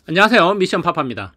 안녕하세요, 미션파파입니다.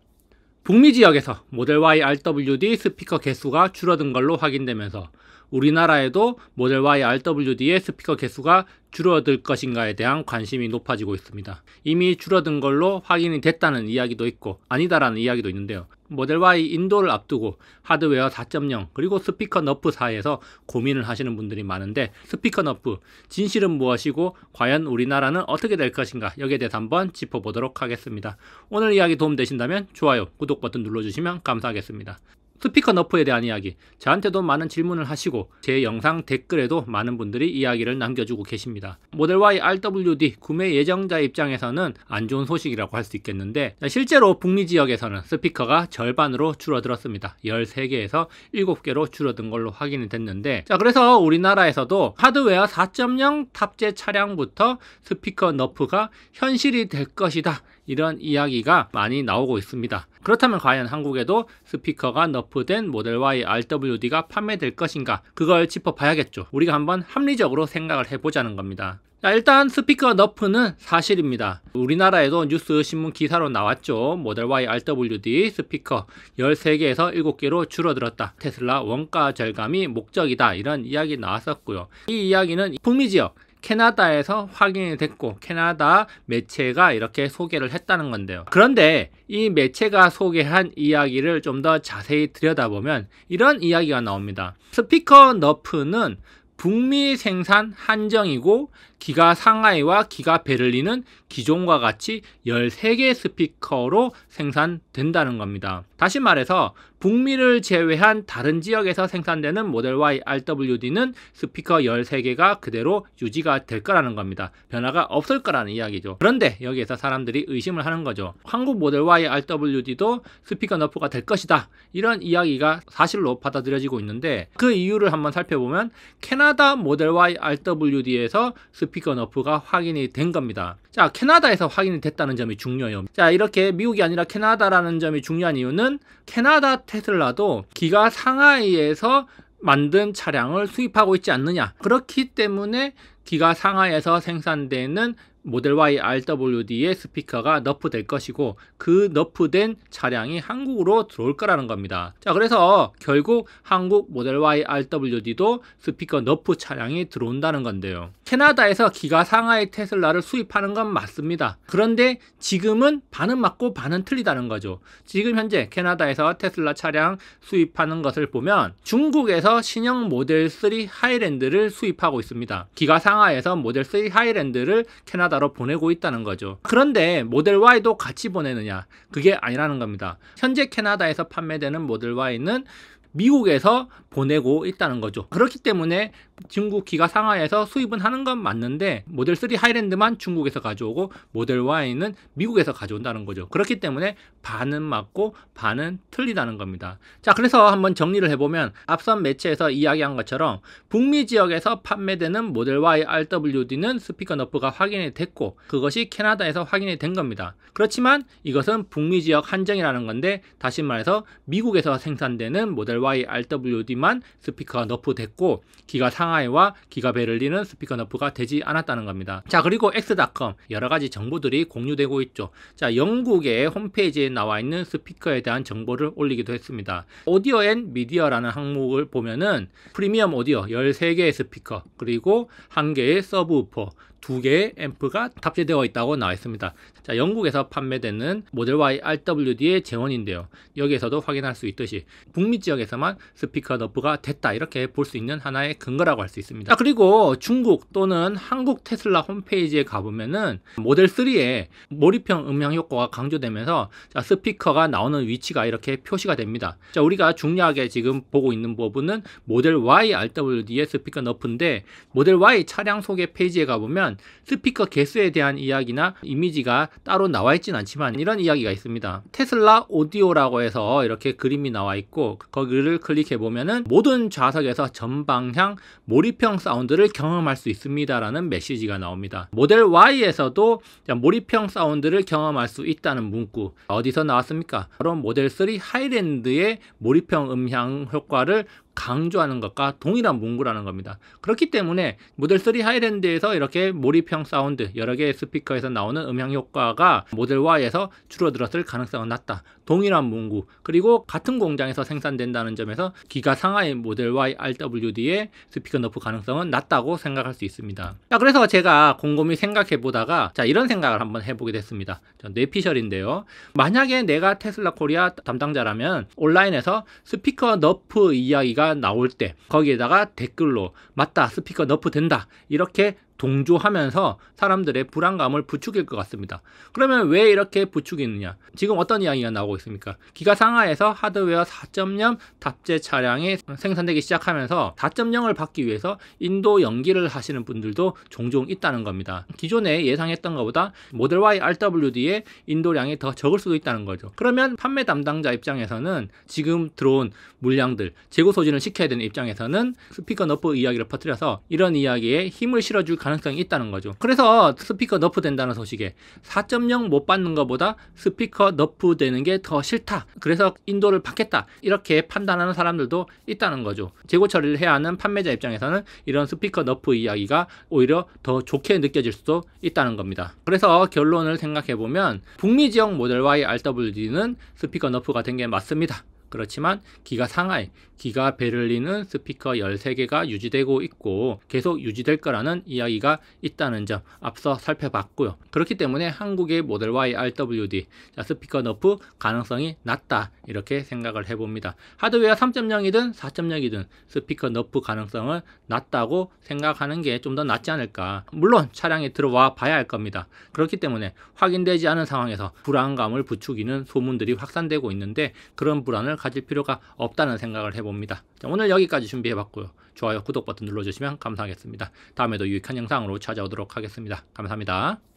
북미 지역에서 모델 Y RWD 스피커 개수가 줄어든 걸로 확인되면서 우리나라에도 모델 Y RWD의 스피커 개수가 줄어들 것인가에 대한 관심이 높아지고 있습니다. 이미 줄어든 걸로 확인이 됐다는 이야기도 있고 아니다라는 이야기도 있는데요. 모델 Y 인도를 앞두고 하드웨어 4.0 그리고 스피커 너프 사이에서 고민을 하시는 분들이 많은데, 스피커 너프 진실은 무엇이고 과연 우리나라는 어떻게 될 것인가, 여기에 대해서 한번 짚어보도록 하겠습니다. 오늘 이야기 도움되신다면 좋아요, 구독 버튼 눌러주시면 감사하겠습니다. 스피커 너프에 대한 이야기, 저한테도 많은 질문을 하시고 제 영상 댓글에도 많은 분들이 이야기를 남겨주고 계십니다. 모델 Y RWD 구매 예정자 입장에서는 안 좋은 소식이라고 할 수 있겠는데, 실제로 북미 지역에서는 스피커가 절반으로 줄어들었습니다. 13개에서 7개로 줄어든 걸로 확인이 됐는데, 그래서 우리나라에서도 하드웨어 4.0 탑재 차량부터 스피커 너프가 현실이 될 것이다, 이런 이야기가 많이 나오고 있습니다. 그렇다면 과연 한국에도 스피커가 너프된 모델 Y RWD가 판매될 것인가, 그걸 짚어봐야겠죠. 우리가 한번 합리적으로 생각을 해보자는 겁니다. 일단 스피커 너프는 사실입니다. 우리나라에도 뉴스 신문 기사로 나왔죠. 모델 Y RWD 스피커 13개에서 7개로 줄어들었다. 테슬라 원가 절감이 목적이다, 이런 이야기 나왔었고요. 이 이야기는 북미 지역 캐나다에서 확인이 됐고 캐나다 매체가 이렇게 소개를 했다는 건데요. 그런데 이 매체가 소개한 이야기를 좀 더 자세히 들여다보면 이런 이야기가 나옵니다. 스피커 너프는 북미 생산 한정이고 기가 상하이와 기가 베를린은 기존과 같이 13개 스피커로 생산된다는 겁니다. 다시 말해서 북미를 제외한 다른 지역에서 생산되는 모델 Y RWD는 스피커 13개가 그대로 유지가 될 거라는 겁니다. 변화가 없을 거라는 이야기죠. 그런데 여기에서 사람들이 의심을 하는 거죠. 한국 모델 Y RWD도 스피커 너프가 될 것이다, 이런 이야기가 사실로 받아들여지고 있는데, 그 이유를 한번 살펴보면 캐나다 모델 Y RWD에서 스피커 너프가 확인이 된 겁니다. 자, 캐나다에서 확인이 됐다는 점이 중요해요. 자, 이렇게 미국이 아니라 캐나다라는 점이 중요한 이유는 캐나다 테슬라도 기가 상하이에서 만든 차량을 수입하고 있지 않느냐, 그렇기 때문에 기가 상하이에서 생산되는 모델 Y RWD의 스피커가 너프될 것이고 그 너프된 차량이 한국으로 들어올 거라는 겁니다. 자, 그래서 결국 한국 모델 Y RWD도 스피커 너프 차량이 들어온다는 건데요. 캐나다에서 기가 상하이 테슬라를 수입하는 건 맞습니다. 그런데 지금은 반은 맞고 반은 틀리다는 거죠. 지금 현재 캐나다에서 테슬라 차량 수입하는 것을 보면 중국에서 신형 모델 3 하이랜드를 수입하고 있습니다. 기가 상하이에서 모델 3 하이랜드를 캐나다로 보내고 있다는 거죠. 그런데 모델 Y도 같이 보내느냐, 그게 아니라는 겁니다. 현재 캐나다에서 판매되는 모델 Y는 미국에서 보내고 있다는 거죠. 그렇기 때문에 중국 기가 상하이에서 수입은 하는 건 맞는데 모델 3 하이랜드만 중국에서 가져오고 모델 Y는 미국에서 가져온다는 거죠. 그렇기 때문에 반은 맞고 반은 틀리다는 겁니다. 자, 그래서 한번 정리를 해보면 앞선 매체에서 이야기한 것처럼 북미 지역에서 판매되는 모델 Y RWD는 스피커 너프가 확인이 됐고 그것이 캐나다에서 확인이 된 겁니다. 그렇지만 이것은 북미 지역 한정이라는 건데, 다시 말해서 미국에서 생산되는 모델 Y RWD만 스피커가 너프됐고 기가 상하이와 기가 베를린은 스피커 너프가 되지 않았다는 겁니다. 자, 그리고 X.com 여러가지 정보들이 공유되고 있죠. 자, 영국의 홈페이지에 나와 있는 스피커에 대한 정보를 올리기도 했습니다. 오디오 앤 미디어라는 항목을 보면은 프리미엄 오디오 13개의 스피커, 그리고 1개의 서브우퍼, 2개의 앰프가 탑재되어 있다고 나와 있습니다. 자, 영국에서 판매되는 모델 Y RWD의 재원인데요. 여기에서도 확인할 수 있듯이 북미 지역에서만 스피커 너프가 됐다, 이렇게 볼 수 있는 하나의 근거라고 할 수 있습니다. 자, 그리고 중국 또는 한국 테슬라 홈페이지에 가보면은 모델 3에 몰입형 음향 효과가 강조되면서 자, 스피커가 나오는 위치가 이렇게 표시가 됩니다. 자, 우리가 중요하게 지금 보고 있는 부분은 모델 Y RWD의 스피커 너프인데, 모델 Y 차량 소개 페이지에 가보면 스피커 개수에 대한 이야기나 이미지가 따로 나와 있진 않지만 이런 이야기가 있습니다. 테슬라 오디오라고 해서 이렇게 그림이 나와 있고 거기를 클릭해 보면은 모든 좌석에서 전방향 몰입형 사운드를 경험할 수 있습니다 라는 메시지가 나옵니다. 모델 Y에서도 몰입형 사운드를 경험할 수 있다는 문구 어디서 나왔습니까? 바로 모델 3 하이랜드의 몰입형 음향 효과를 강조하는 것과 동일한 문구라는 겁니다. 그렇기 때문에 모델 3 하이랜드에서 이렇게 몰입형 사운드, 여러 개의 스피커에서 나오는 음향 효과가 모델 Y에서 줄어들었을 가능성은 낮다. 동일한 문구, 그리고 같은 공장에서 생산된다는 점에서 기가 상하의 모델 Y RWD의 스피커 너프 가능성은 낮다고 생각할 수 있습니다. 자, 그래서 제가 곰곰이 생각해 보다가 이런 생각을 한번 해보게 됐습니다. 뇌피셜인데요. 만약에 내가 테슬라 코리아 담당자라면 온라인에서 스피커 너프 이야기가 나올 때 거기에다가 댓글로 맞다, 스피커 너프 된다, 이렇게 동조하면서 사람들의 불안감을 부추길 것 같습니다. 그러면 왜 이렇게 부추기느냐? 지금 어떤 이야기가 나오고 있습니까? 기가 상하에서 하드웨어 4.0 탑재 차량이 생산되기 시작하면서 4.0을 받기 위해서 인도 연기를 하시는 분들도 종종 있다는 겁니다. 기존에 예상했던 것보다 모델 Y RWD의 인도량이 더 적을 수도 있다는 거죠. 그러면 판매 담당자 입장에서는 지금 들어온 물량들 재고 소진을 시켜야 되는 입장에서는 스피커 너프 이야기를 퍼뜨려서 이런 이야기에 힘을 실어줄 가능성이 있다는 거죠. 그래서 스피커 너프 된다는 소식에 4.0 못 받는 것보다 스피커 너프 되는 게 더 싫다, 그래서 인도를 받겠다, 이렇게 판단하는 사람들도 있다는 거죠. 재고 처리를 해야 하는 판매자 입장에서는 이런 스피커 너프 이야기가 오히려 더 좋게 느껴질 수도 있다는 겁니다. 그래서 결론을 생각해 보면 북미 지역 모델 Y RWD는 스피커 너프가 된 게 맞습니다. 그렇지만 기가 상하이, 기가 베를린은 스피커 13개가 유지되고 있고 계속 유지될 거라는 이야기가 있다는 점 앞서 살펴봤고요. 그렇기 때문에 한국의 모델 Y RWD 스피커 너프 가능성이 낮다, 이렇게 생각을 해봅니다. 하드웨어 3.0이든 4.0이든 스피커 너프 가능성은 낮다고 생각하는 게 좀 더 낫지 않을까. 물론 차량에 들어와 봐야 할 겁니다. 그렇기 때문에 확인되지 않은 상황에서 불안감을 부추기는 소문들이 확산되고 있는데 그런 불안을 가질 필요가 없다는 생각을 해봅니다. 자, 오늘 여기까지 준비해봤고요. 좋아요, 구독 버튼 눌러주시면 감사하겠습니다. 다음에도 유익한 영상으로 찾아오도록 하겠습니다. 감사합니다.